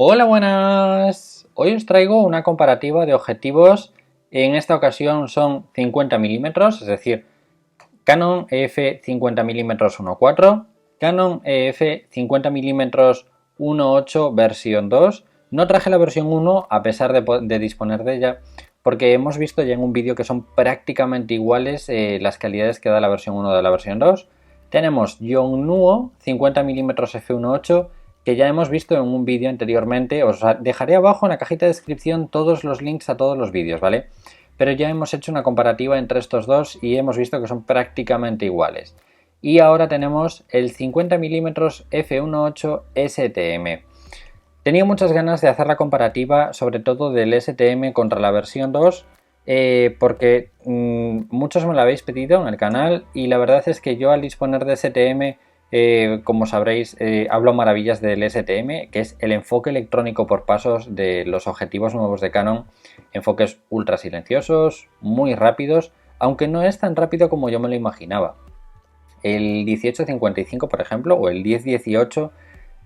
Hola, buenas. Hoy os traigo una comparativa de objetivos. En esta ocasión son 50 milímetros, es decir, Canon EF 50 milímetros 1.4, Canon EF 50 milímetros 1.8 versión 2. No traje la versión 1 a pesar de disponer de ella, porque hemos visto ya en un vídeo que son prácticamente iguales las calidades que da la versión 1 de la versión 2. Tenemos Yongnuo 50 milímetros f1.8, que ya hemos visto en un vídeo anteriormente. Os dejaré abajo en la cajita de descripción todos los links a todos los vídeos, ¿vale? Pero ya hemos hecho una comparativa entre estos dos y hemos visto que son prácticamente iguales. Y ahora tenemos el 50 mm f1.8 STM. Tenía muchas ganas de hacer la comparativa, sobre todo del STM contra la versión 2, porque muchos me lo habéis pedido en el canal y la verdad es que yo al disponer de STM, como sabréis, hablo maravillas del STM, que es el enfoque electrónico por pasos de los objetivos nuevos de Canon. Enfoques ultra silenciosos, muy rápidos, aunque no es tan rápido como yo me lo imaginaba. El 1855, por ejemplo, o el 1018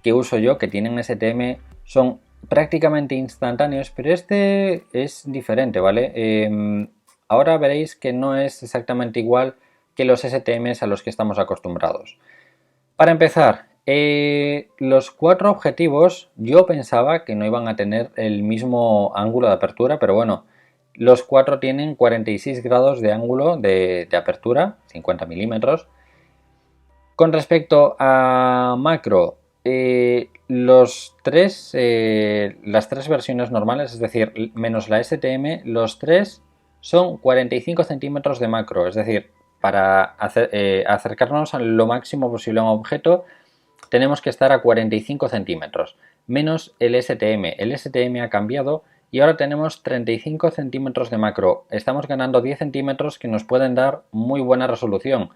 que uso yo, que tienen STM, son prácticamente instantáneos, pero este es diferente, ¿vale? Ahora veréis que no es exactamente igual que los STMs a los que estamos acostumbrados. Para empezar, los cuatro objetivos yo pensaba que no iban a tener el mismo ángulo de apertura, pero bueno, los cuatro tienen 46 grados de ángulo de apertura, 50 milímetros. Con respecto a macro, las tres versiones normales, es decir, menos la STM, los tres son 45 centímetros de macro, es decir, para acercarnos a lo máximo posible a un objeto tenemos que estar a 45 centímetros, menos el STM. El STM ha cambiado y ahora tenemos 35 centímetros de macro. Estamos ganando 10 centímetros que nos pueden dar muy buena resolución.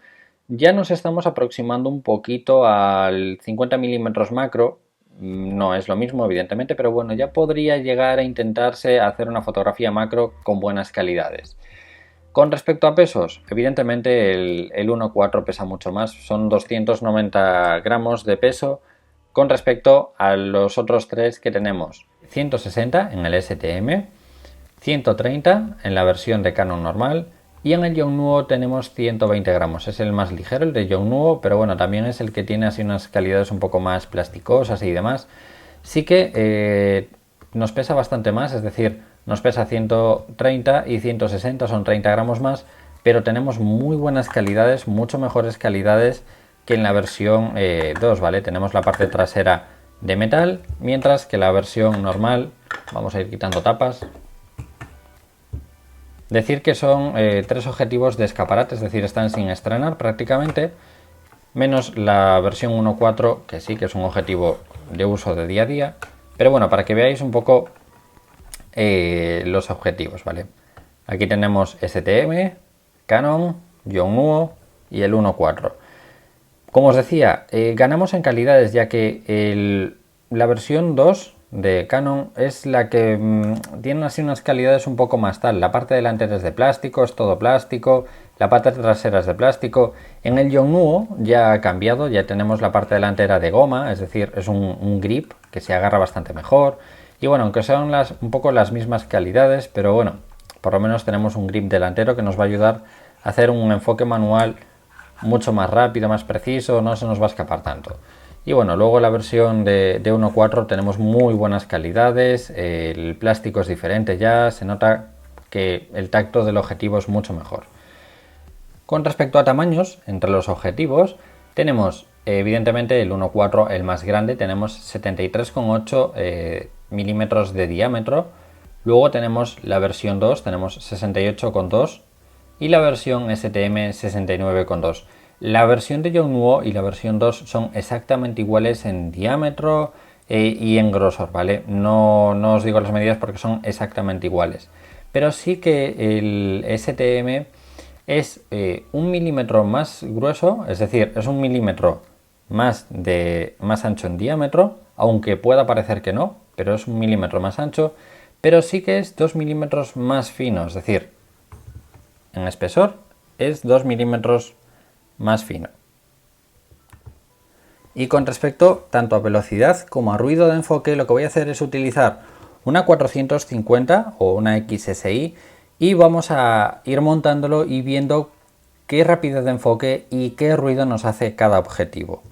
Ya nos estamos aproximando un poquito al 50 milímetros macro. No es lo mismo, evidentemente, pero bueno, ya podría llegar a intentarse hacer una fotografía macro con buenas calidades. Con respecto a pesos, evidentemente el 1.4 pesa mucho más, son 290 gramos de peso con respecto a los otros tres que tenemos. 160 en el STM, 130 en la versión de Canon normal y en el Yongnuo tenemos 120 gramos. Es el más ligero, el de Yongnuo, pero bueno, también es el que tiene así unas calidades un poco más plasticosas y demás. Sí que nos pesa bastante más, es decir, nos pesa 130 y 160, son 30 gramos más, pero tenemos muy buenas calidades, mucho mejores calidades que en la versión 2, ¿vale? Tenemos la parte trasera de metal, mientras que la versión normal, vamos a ir quitando tapas. Decir que son tres objetivos de escaparate, es decir, están sin estrenar prácticamente, menos la versión 1.4, que sí que es un objetivo de uso de día a día. Pero bueno, para que veáis un poco los objetivos, ¿vale? Aquí tenemos STM, Canon, Yongnuo y el 1.4. Como os decía, ganamos en calidades, ya que la versión 2 de Canon es la que tiene así unas calidades un poco más tal. La parte delantera es de plástico, es todo plástico, la parte trasera es de plástico. En el Yongnuo ya ha cambiado, ya tenemos la parte delantera de goma, es decir, es un grip que se agarra bastante mejor. Y bueno, aunque son un poco las mismas calidades, pero bueno, por lo menos tenemos un grip delantero que nos va a ayudar a hacer un enfoque manual mucho más rápido, más preciso, no se nos va a escapar tanto. Y bueno, luego la versión de 1.4 tenemos muy buenas calidades, el plástico es diferente ya, se nota que el tacto del objetivo es mucho mejor. Con respecto a tamaños, entre los objetivos, tenemos evidentemente el 1.4, el más grande, tenemos 73,8 milímetros de diámetro. Luego tenemos la versión 2, tenemos 68,2 y la versión STM 69,2. La versión de Yongnuo y la versión 2 son exactamente iguales en diámetro y en grosor, ¿vale? No os digo las medidas porque son exactamente iguales. Pero sí que el STM es 1 milímetro más grueso, es decir, es 1 milímetro más ancho en diámetro, aunque pueda parecer que no, pero es 1 milímetro más ancho, pero sí que es 2 milímetros más fino, es decir, en espesor es 2 milímetros más fino. Y con respecto tanto a velocidad como a ruido de enfoque, lo que voy a hacer es utilizar una 450 o una XSI y vamos a ir montándolo y viendo qué rapidez de enfoque y qué ruido nos hace cada objetivo.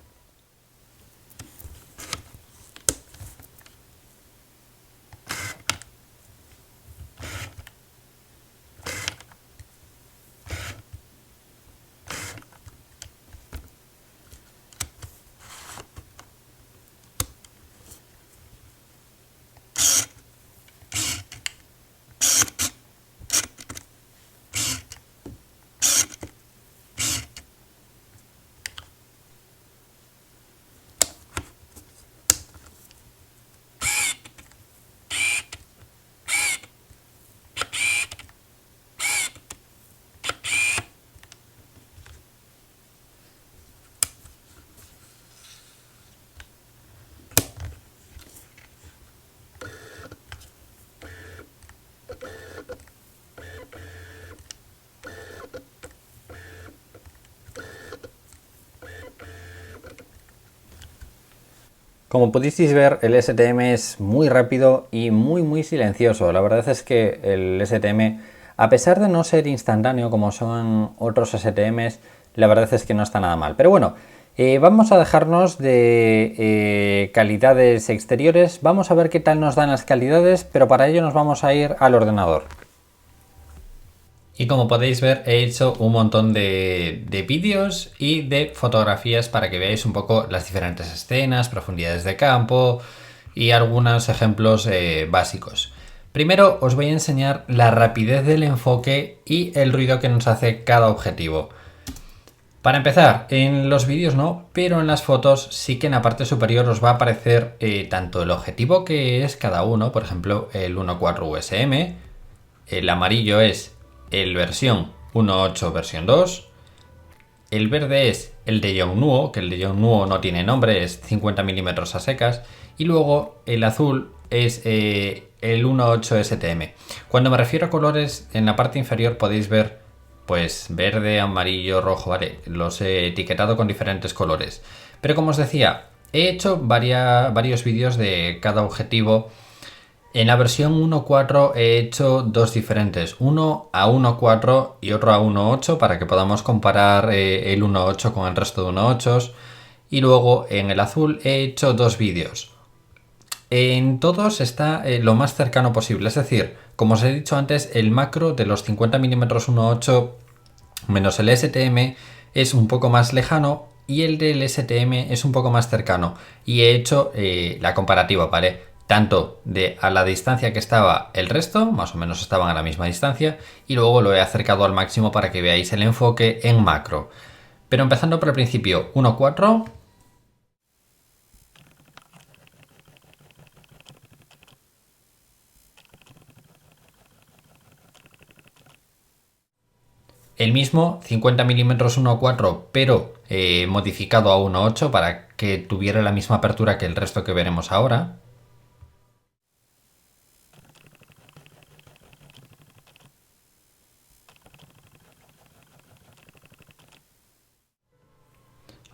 Como pudisteis ver, el STM es muy rápido y muy silencioso. La verdad es que el STM, a pesar de no ser instantáneo como son otros STMs, la verdad es que no está nada mal. Pero bueno, vamos a dejarnos de calidades exteriores. Vamos a ver qué tal nos dan las calidades, pero para ello nos vamos a ir al ordenador. Y como podéis ver, he hecho un montón de vídeos y de fotografías para que veáis un poco las diferentes escenas, profundidades de campo y algunos ejemplos básicos. Primero os voy a enseñar la rapidez del enfoque y el ruido que nos hace cada objetivo. Para empezar, en los vídeos no, pero en las fotos sí que en la parte superior os va a aparecer tanto el objetivo que es cada uno, por ejemplo el 1.4 USM, el amarillo es el versión 1.8 versión 2. El verde es el de Yongnuo, que el de Yongnuo no tiene nombre, es 50 mm a secas. Y luego el azul es el 1.8 STM. Cuando me refiero a colores, en la parte inferior podéis ver pues verde, amarillo, rojo, vale, los he etiquetado con diferentes colores. Pero como os decía, he hecho varios vídeos de cada objetivo. En la versión 1.4 he hecho dos diferentes, uno a 1.4 y otro a 1.8 para que podamos comparar el 1.8 con el resto de 1.8. Y luego en el azul he hecho dos vídeos. En todos está lo más cercano posible, es decir, como os he dicho antes, el macro de los 50 mm 1.8 menos el STM es un poco más lejano y el del STM es un poco más cercano. Y he hecho la comparativa, ¿vale? Tanto de a la distancia que estaba el resto, más o menos estaban a la misma distancia, y luego lo he acercado al máximo para que veáis el enfoque en macro. Pero empezando por el principio, 1.4. El mismo 50 mm 1.4 pero modificado a 1.8 para que tuviera la misma apertura que el resto que veremos ahora.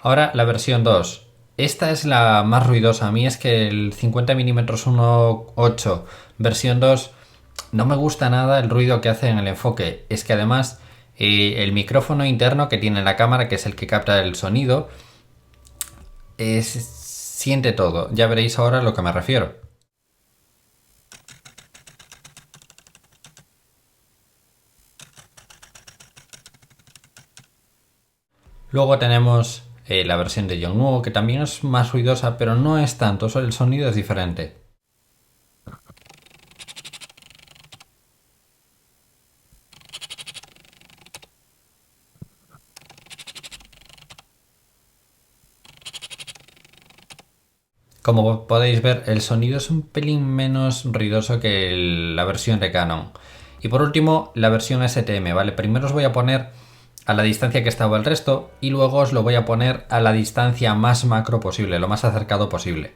Ahora la versión 2. Esta es la más ruidosa. A mí es que el 50 mm 1.8 versión 2 no me gusta nada el ruido que hace en el enfoque. Es que además el micrófono interno que tiene la cámara, que es el que capta el sonido, siente todo. Ya veréis ahora a lo que me refiero. Luego tenemos la versión de Yongnuo, que también es más ruidosa, pero no es tanto, el sonido es diferente. Como podéis ver, el sonido es un pelín menos ruidoso que la versión de Canon. Y por último, la versión STM, ¿vale? Primero os voy a poner a la distancia que estaba el resto y luego os lo voy a poner a la distancia más macro posible, lo más acercado posible.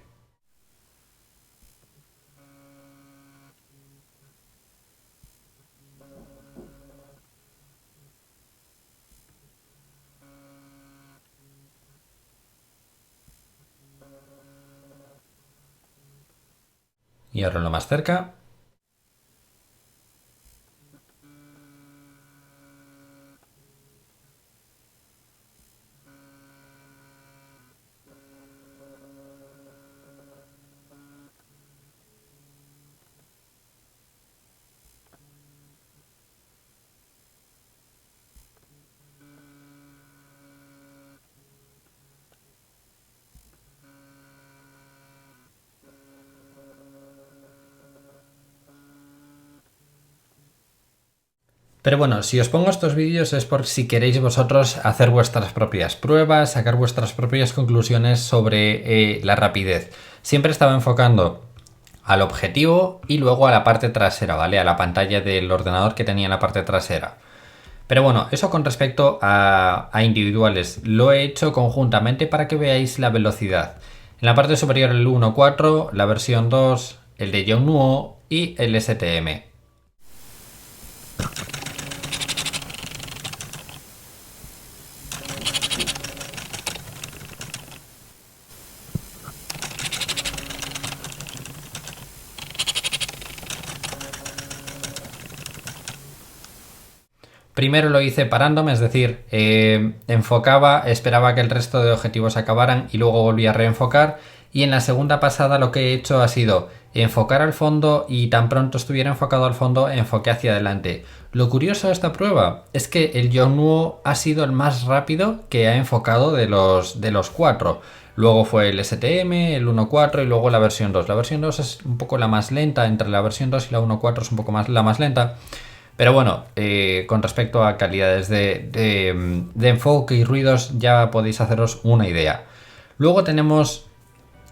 Y ahora lo más cerca. Pero bueno, si os pongo estos vídeos es por si queréis vosotros hacer vuestras propias pruebas, sacar vuestras propias conclusiones sobre la rapidez. Siempre estaba enfocando al objetivo y luego a la parte trasera, ¿vale? A la pantalla del ordenador que tenía en la parte trasera. Pero bueno, eso con respecto a individuales. Lo he hecho conjuntamente para que veáis la velocidad. En la parte superior el 1.4, la versión 2, el de Yongnuo y el STM. Primero lo hice parándome, es decir, enfocaba, esperaba que el resto de objetivos acabaran y luego volví a reenfocar. Y en la segunda pasada lo que he hecho ha sido enfocar al fondo y tan pronto estuviera enfocado al fondo, enfoqué hacia adelante. Lo curioso de esta prueba es que el Yongnuo ha sido el más rápido que ha enfocado de los cuatro. Luego fue el STM, el 1.4 y luego la versión 2. La versión 2 es un poco la más lenta, entre la versión 2 y la 1.4 es un poco más la más lenta. Pero bueno, con respecto a calidades de enfoque y ruidos ya podéis haceros una idea. Luego tenemos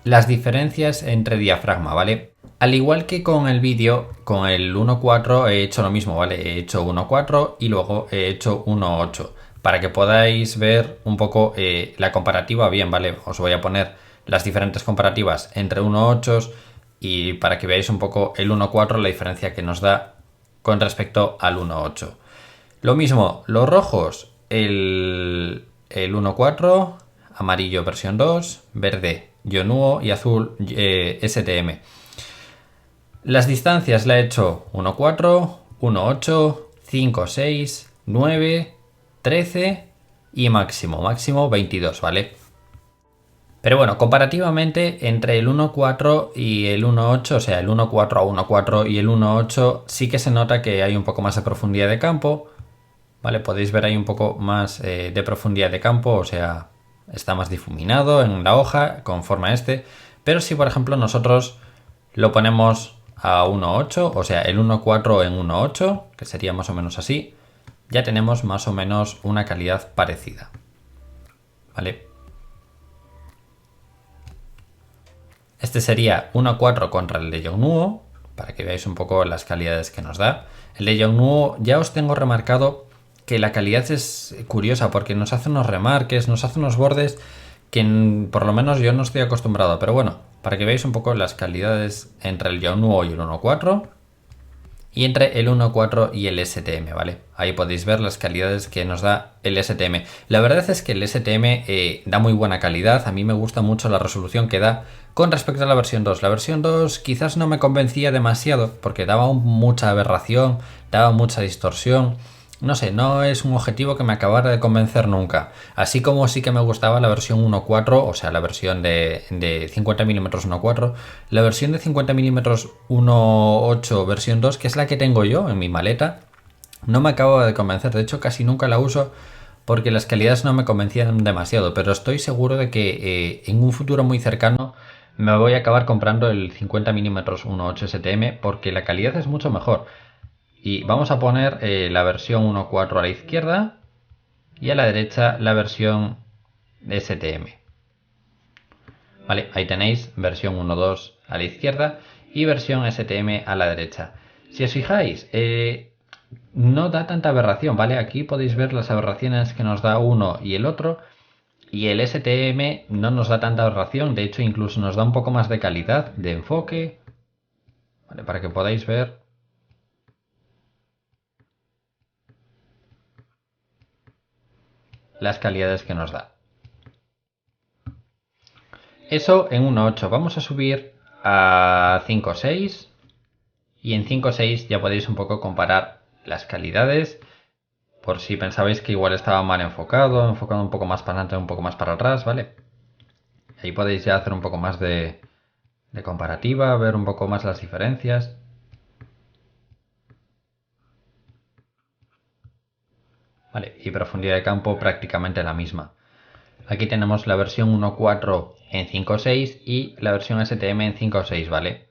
las diferencias entre diafragma, ¿vale? Al igual que con el vídeo, con el 1.4 he hecho lo mismo, ¿vale? He hecho 1.4 y luego he hecho 1.8 para que podáis ver un poco la comparativa bien, ¿vale? Os voy a poner las diferentes comparativas entre 1.8 y para que veáis un poco el 1.4, la diferencia que nos da con respecto al 1.8. Lo mismo, los rojos, el 1.4, amarillo versión 2, verde Yongnuo y azul STM. Las distancias la he hecho 1.4, 1.8, 5, 6, 9, 13 y máximo 22, ¿vale? Pero bueno, comparativamente entre el 1.4 y el 1.8, o sea, el 1.4 a 1.4 y el 1.8, sí que se nota que hay un poco más de profundidad de campo, ¿vale? Podéis ver ahí un poco más de profundidad de campo, o sea, está más difuminado en la hoja con forma este. Pero si por ejemplo nosotros lo ponemos a 1.8, o sea, el 1.4 en 1.8, que sería más o menos así, ya tenemos más o menos una calidad parecida, ¿vale? Este sería 1.4 contra el de Yongnuo, para que veáis un poco las calidades que nos da. El de Yongnuo ya os tengo remarcado que la calidad es curiosa porque nos hace unos remarques, nos hace unos bordes que por lo menos yo no estoy acostumbrado. Pero bueno, para que veáis un poco las calidades entre el Yongnuo y el 1.4 y entre el 1.4 y el STM, ¿vale? Ahí podéis ver las calidades que nos da el STM. La verdad es que el STM da muy buena calidad, a mí me gusta mucho la resolución que da con respecto a la versión 2. La versión 2 quizás no me convencía demasiado porque daba mucha aberración, daba mucha distorsión. No sé, no es un objetivo que me acabara de convencer nunca. Así como sí que me gustaba la versión 1.4, o sea, la versión de 50 mm 1.4, la versión de 50 mm 1.8 versión 2, que es la que tengo yo en mi maleta, no me acaba de convencer. De hecho, casi nunca la uso porque las calidades no me convencían demasiado. Pero estoy seguro de que en un futuro muy cercano me voy a acabar comprando el 50 mm 1.8 STM porque la calidad es mucho mejor. Y vamos a poner la versión 1.4 a la izquierda y a la derecha la versión STM. Vale, ahí tenéis versión 1.2 a la izquierda y versión STM a la derecha. Si os fijáis, no da tanta aberración, ¿vale? Aquí podéis ver las aberraciones que nos da uno y el otro. Y el STM no nos da tanta aberración, de hecho incluso nos da un poco más de calidad de enfoque. Vale, para que podáis ver. Las calidades que nos da. Eso en 1.8. Vamos a subir a 5.6 y en 5.6 ya podéis un poco comparar las calidades por si pensabais que igual estaba mal enfocado un poco más para adelante, un poco más para atrás, ¿vale? Ahí podéis ya hacer un poco más de comparativa, ver un poco más las diferencias. Vale, y profundidad de campo prácticamente la misma. Aquí tenemos la versión 1.4 en 5.6 y la versión STM en 5.6, ¿vale?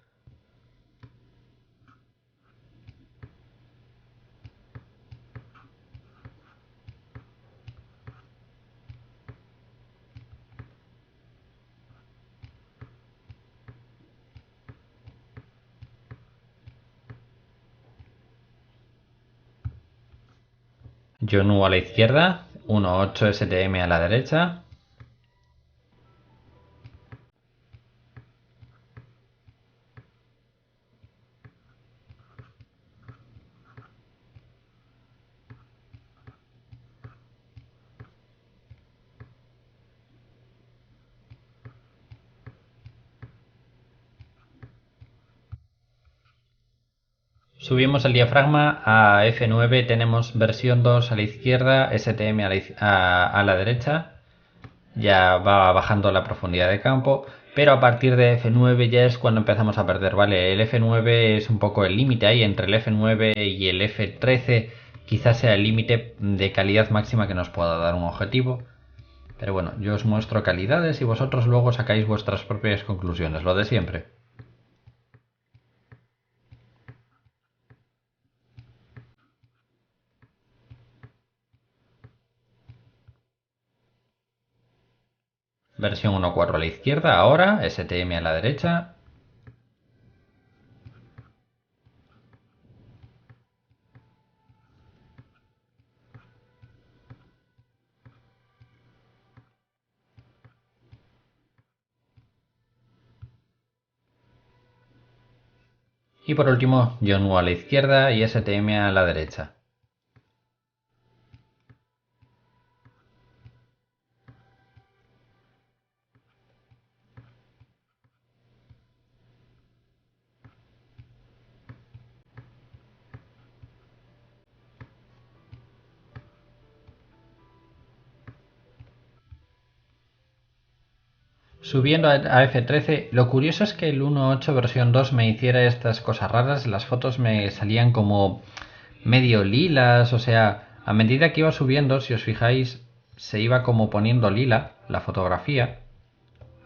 Yonu a la izquierda, 1.8 STM a la derecha. Subimos el diafragma a F9, tenemos versión 2 a la izquierda, STM a la derecha. Ya va bajando la profundidad de campo, pero a partir de F9 ya es cuando empezamos a perder, ¿vale? El F9 es un poco el límite ahí entre el F9 y el F13, quizás sea el límite de calidad máxima que nos pueda dar un objetivo. Pero bueno, yo os muestro calidades y vosotros luego sacáis vuestras propias conclusiones, lo de siempre. Versión 1.4 a la izquierda, ahora STM a la derecha. Y por último, Yonu a la izquierda y STM a la derecha. Subiendo a F13, lo curioso es que el 1.8 versión 2 me hiciera estas cosas raras, las fotos me salían como medio lilas, o sea, a medida que iba subiendo, si os fijáis, se iba como poniendo lila la fotografía,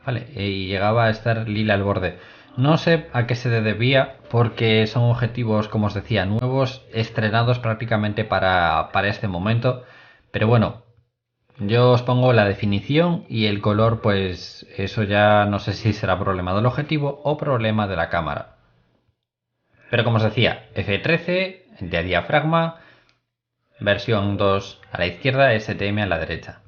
¿vale? Y llegaba a estar lila al borde. No sé a qué se debía, porque son objetivos, como os decía, nuevos, estrenados prácticamente para este momento, pero bueno, yo os pongo la definición y el color, pues eso ya no sé si será problema del objetivo o problema de la cámara. Pero como os decía, F13 de diafragma, versión 2 a la izquierda, STM a la derecha.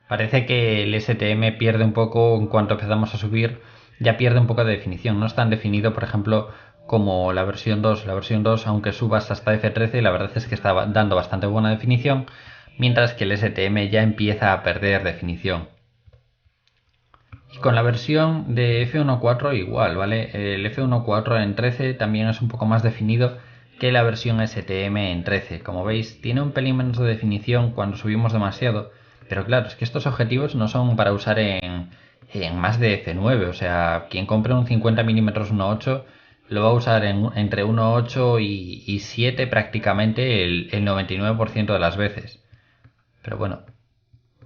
Parece que el STM pierde un poco en cuanto empezamos a subir, ya pierde un poco de definición. No es tan definido, por ejemplo, como la versión 2. La versión 2, aunque subas hasta F13, la verdad es que está dando bastante buena definición, mientras que el STM ya empieza a perder definición. Y con la versión de F1.4 igual, ¿vale? El F1.4 en 13 también es un poco más definido que la versión STM en 13. Como veis, tiene un pelín menos de definición cuando subimos demasiado, pero claro, es que estos objetivos no son para usar en más de F9, o sea, quien compre un 50 mm 1.8 lo va a usar entre 1.8 y 7 prácticamente el 99% de las veces. Pero bueno,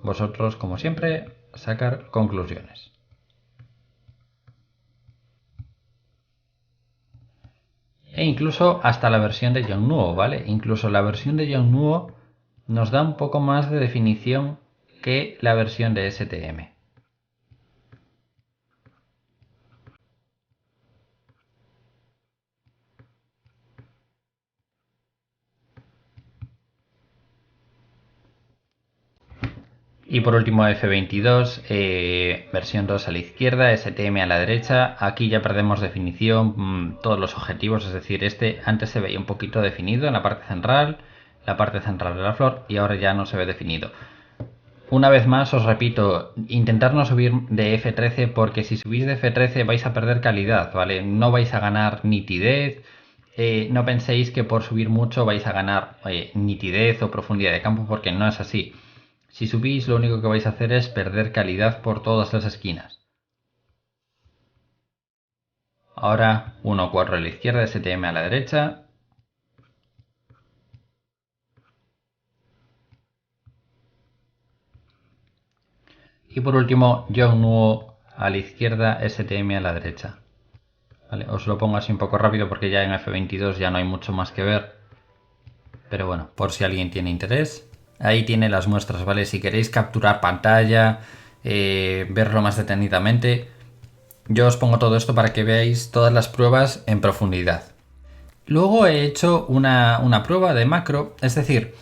vosotros, como siempre, sacar conclusiones. E incluso hasta la versión de Yongnuo, ¿vale? Incluso la versión de Yongnuo nos da un poco más de definición que la versión de STM. Y por último F22, versión 2 a la izquierda, STM a la derecha. Aquí ya perdemos definición, todos los objetivos, es decir, este antes se veía un poquito definido en la parte central de la flor, y ahora ya no se ve definido. Una vez más os repito, intentar no subir de F13, porque si subís de F13 vais a perder calidad, ¿vale? No vais a ganar nitidez. No penséis que por subir mucho vais a ganar nitidez o profundidad de campo, porque no es así. Si subís, lo único que vais a hacer es perder calidad por todas las esquinas. Ahora 1.4 a la izquierda, STM a la derecha. Y por último, John Nuo a la izquierda, STM a la derecha. Vale, os lo pongo así un poco rápido porque ya en F22 ya no hay mucho más que ver. Pero bueno, por si alguien tiene interés. Ahí tiene las muestras, ¿vale? Si queréis capturar pantalla, verlo más detenidamente, yo os pongo todo esto para que veáis todas las pruebas en profundidad. Luego he hecho una prueba de macro, es decir,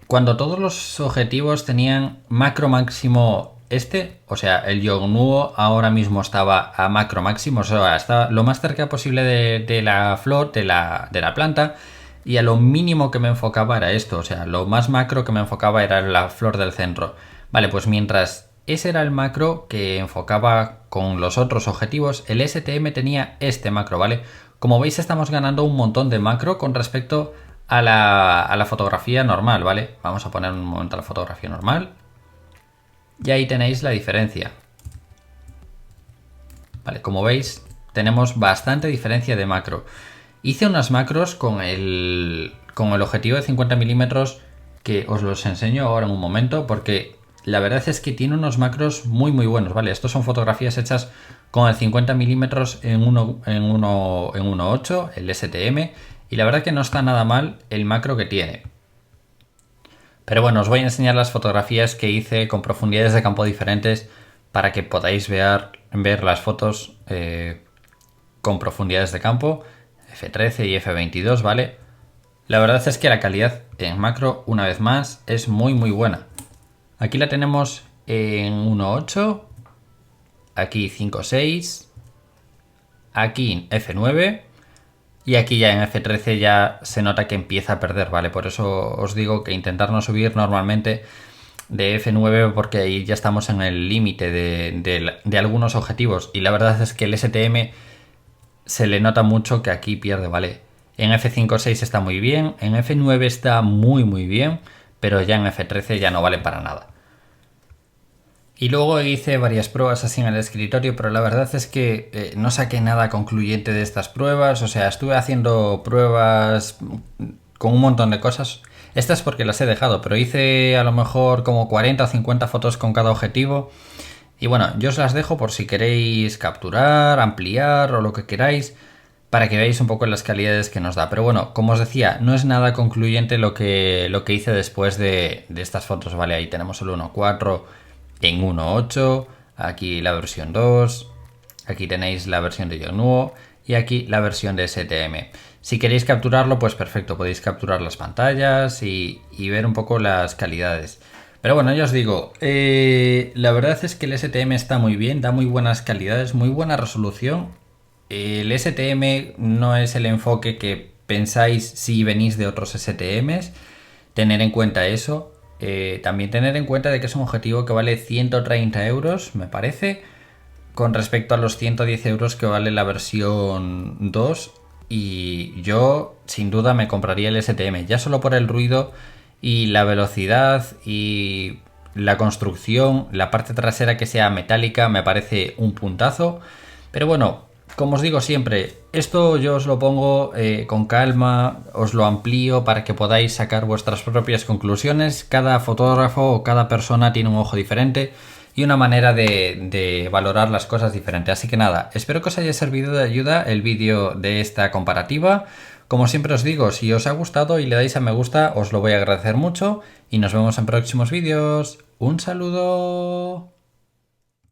cuando todos los objetivos tenían macro máximo o sea, el Yongnuo ahora mismo estaba a macro máximo, o sea, estaba lo más cerca posible de la flor, de la planta, y a lo mínimo que me enfocaba era esto, o sea, lo más macro que me enfocaba era la flor del centro. Vale, pues mientras ese era el macro que enfocaba con los otros objetivos, el STM tenía este macro, ¿vale? Como veis, estamos ganando un montón de macro con respecto a la fotografía normal, ¿vale? Vamos a poner un momento la fotografía normal. Y ahí tenéis la diferencia. Vale, como veis, tenemos bastante diferencia de macro. Hice unas macros con el objetivo de 50 milímetros que os los enseño ahora en un momento, porque la verdad es que tiene unos macros muy buenos, ¿vale? Estos son fotografías hechas con el 50 milímetros en 1.8, el STM, y la verdad que no está nada mal el macro que tiene. Pero bueno, os voy a enseñar las fotografías que hice con profundidades de campo diferentes para que podáis ver las fotos con profundidades de campo, F13 y F22, ¿vale? La verdad es que la calidad en macro, una vez más, es muy buena. Aquí la tenemos en 1.8, aquí 5.6, aquí F9 y aquí ya en F13 ya se nota que empieza a perder, ¿vale? Por eso os digo que intentar no subir normalmente de F9, porque ahí ya estamos en el límite de algunos objetivos, y la verdad es que el STM se le nota mucho que aquí pierde, ¿vale? En F5.6 está muy bien, en F9 está muy bien, pero ya en F13 ya no vale para nada. Y luego hice varias pruebas así en el escritorio, pero la verdad es que no saqué nada concluyente de estas pruebas. O sea, estuve haciendo pruebas con un montón de cosas. Estas porque las he dejado, pero hice a lo mejor como 40 o 50 fotos con cada objetivo. Y bueno, yo os las dejo por si queréis capturar, ampliar o lo que queráis, para que veáis un poco las calidades que nos da. Pero bueno, como os decía, no es nada concluyente lo que hice después de estas fotos, ¿vale? Ahí tenemos el 1.4 en 1.8, aquí la versión 2, aquí tenéis la versión de Yongnuo y aquí la versión de STM. Si queréis capturarlo, pues perfecto, podéis capturar las pantallas y ver un poco las calidades. Pero bueno, ya os digo, la verdad es que el STM está muy bien, da muy buenas calidades, muy buena resolución. El STM no es el enfoque que pensáis si venís de otros STMs, tener en cuenta eso. También tener en cuenta de que es un objetivo que vale 130 euros, me parece, con respecto a los 110 euros que vale la versión 2. Y yo sin duda me compraría el STM, ya solo por el ruido y la velocidad y la construcción, la parte trasera que sea metálica me parece un puntazo. Pero bueno, como os digo siempre, esto yo os lo pongo con calma, os lo amplío para que podáis sacar vuestras propias conclusiones. Cada fotógrafo o cada persona tiene un ojo diferente y una manera de valorar las cosas diferente. Así que nada, espero que os haya servido de ayuda el vídeo de esta comparativa. Como siempre os digo, si os ha gustado y le dais a me gusta, os lo voy a agradecer mucho y nos vemos en próximos vídeos. ¡Un saludo!